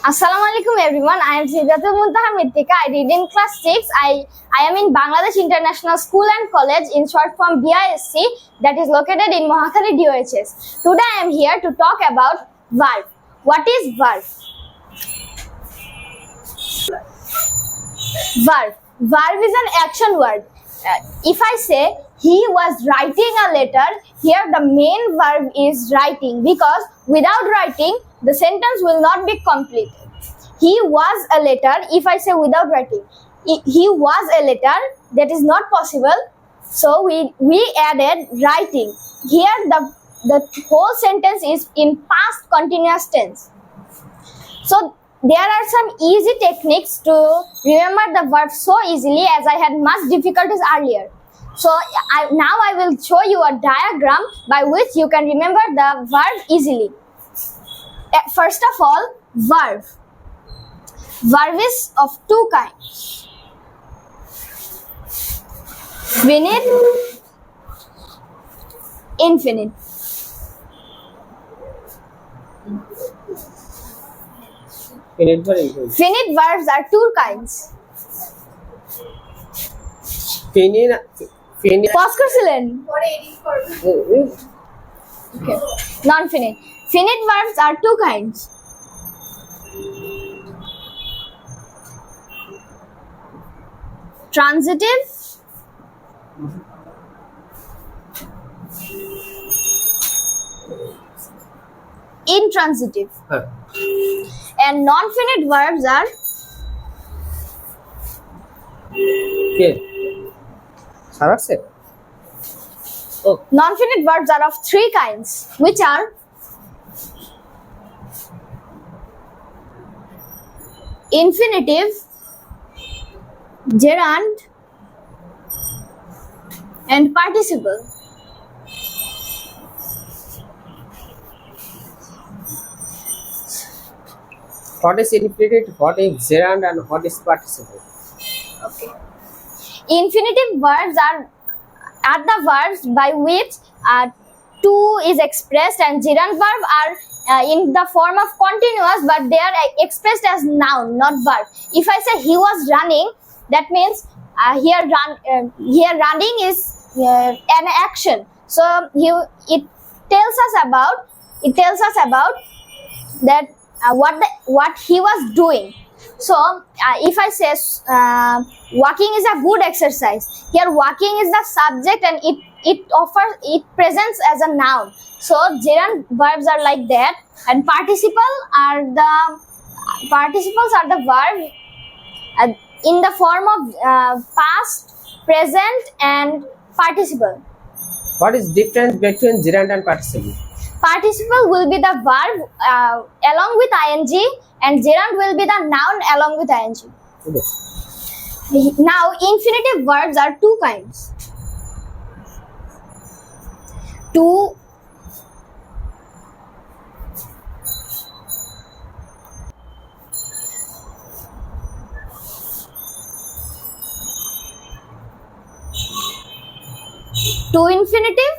Assalamualaikum everyone. I am Sidratul Muntaha Mritika. I read in class 6. I am in Bangladesh International School and College, in short form BISC, that is located in Mohakhali DOHS. Today I am here to talk about verb. What is verb? Verb. Verb is an action word. If I say he was writing a letter, here the main verb is writing, because without writing the sentence will not be completed. He was a letter. If I say without writing, he was a letter, that is not possible. So we added writing. Here the whole sentence is in past continuous tense. So there are some easy techniques to remember the verb so easily, as I had much difficulties earlier. So now I will show you a diagram by which you can remember the verb easily. First of all, verb. Verb is of two kinds: finite, infinite. Finite verbs are two kinds. Pause করছিলেন? Okay. Non-finite. Finite verbs are two kinds. Transitive intransitive. And non-finite verbs are non-finite verbs are of three kinds, which are infinitive, gerund, and participle. What is infinitive, what is gerund, and what is participle? Okay. Infinitive verbs are the verbs by which to is expressed, and gerund verb are in the form of continuous, but they are expressed as noun, not verb. If I say he was running, that means here running is an action. So it tells us about that what he was doing. So if I say walking is a good exercise, here walking is the subject and it presents as a noun. So gerund verbs are like that, and participles are the verb in the form of past, present, and participle. What is difference between gerund and participle? Participle will be the verb along with ing, and gerund will be the noun along with ing. Okay. Now, infinitive verbs are two kinds. To infinitive,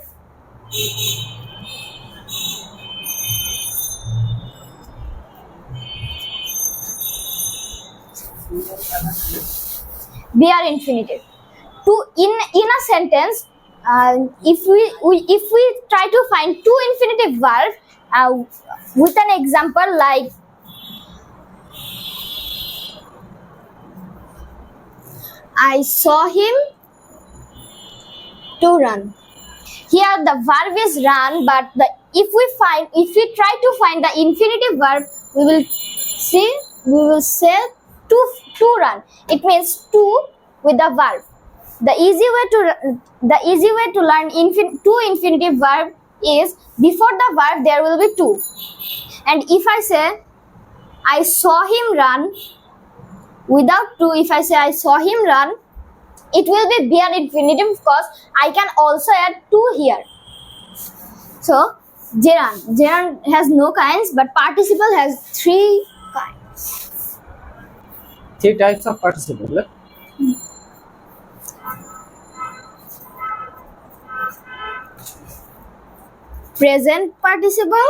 they are infinitive. In a sentence, if we try to find two infinitive verbs with an example like I saw him to run. Here the verb is run, but if we try to find the infinitive verb, we will say to run. It means to with the verb. The easy way to learn two infinitive verb is before the verb there will be to. And if I say I saw him run without to, if I say I saw him run, it will be bare infinitive, because I can also add to here. So gerund has no kinds, but participle has three kinds. Three types of participle. Present participle,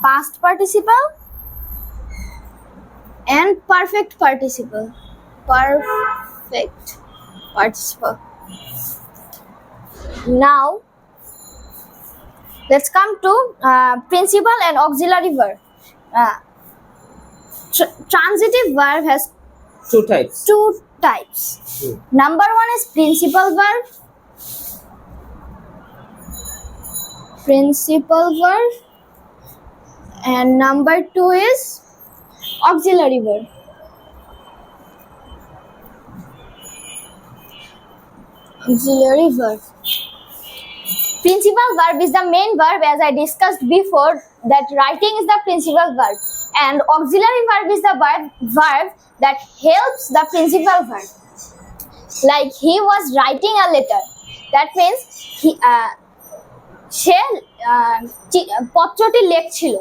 past participle and perfect participle. Perfect participle. Now let's come to principal and auxiliary verb. Transitive verb has Two types. two types. Number one is principal verb. Principal verb. And number two is auxiliary verb. Auxiliary verb. Principal verb is the main verb, as I discussed before, that writing is the principal verb, and auxiliary verb is the verb that helps the principal verb. Like he was writing a letter. That means সে পত্রটি লিখছিল।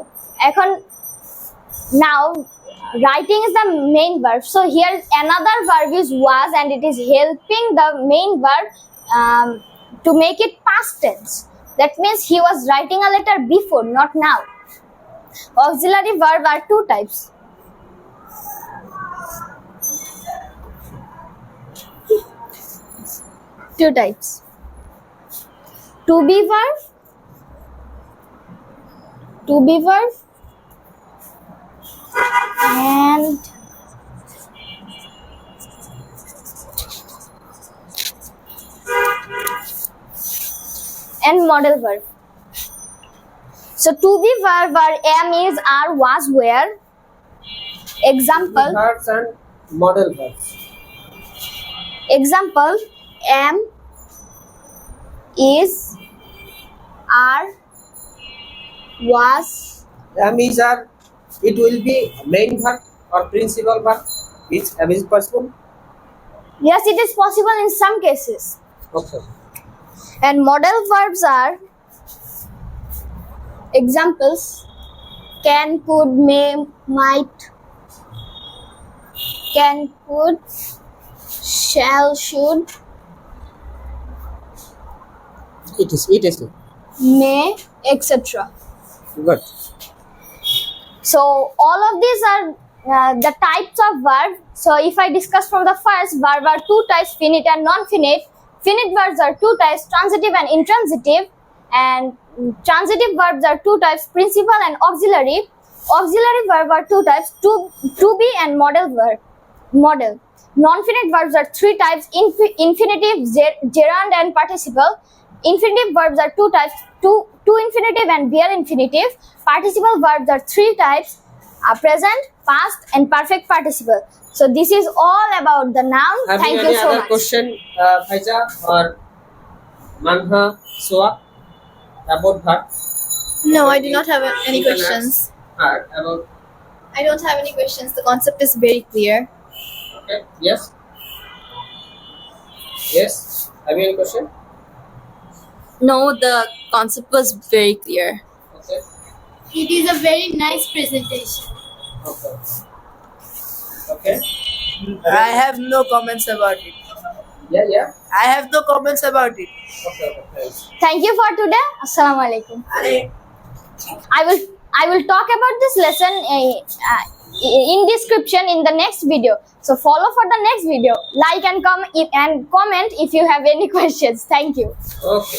এখন now writing is the main verb, so here another verb is was, and it is helping the main verb to make it past tense. That means he was writing a letter before, not now. Auxiliary verb are two types. Two types. To be verb. To be verb. And model verb. So to be verb are am, is, are, was, were. Example. Verbs and model verbs. Example: am, is, are, was. Am, is, are. It will be main verb or principal verb. Which am is possible? Yes, it is possible in some cases. Okay. And model verbs are examples: can, could, may, might. Can, could, shall, should, It is. may, etc. Good. So all of these are the types of verb. So if I discuss from the first, verb are two types: finite and non-finite. Finite verbs are two types: transitive and intransitive. And transitive verbs are two types: principal and auxiliary. Auxiliary verb are two types: to be and model verb. Model. Non-finite verbs are three types: infinitive, gerund, and participle. Infinitive verbs are two types: to infinitive and bare infinitive. Participle verbs are three types: present, past, and perfect participle. So this is all about the noun. Have Thank you you any so other much. question, Faiza or Manha, Soa, about verb? No, I do not have any You can questions. ask her about. I don't have any questions. The concept is very clear. Okay. Yes. Yes. Have you any question? No, the concept was very clear. Okay. It is a very nice presentation. Okay. Okay. I have no comments about it. Yeah. I have no comments about it. Okay. Thank you for today. Assalamu alaikum. I will talk about this lesson in description in the next video. So follow for the next video. Like and comment if you have any questions. Thank you. Okay.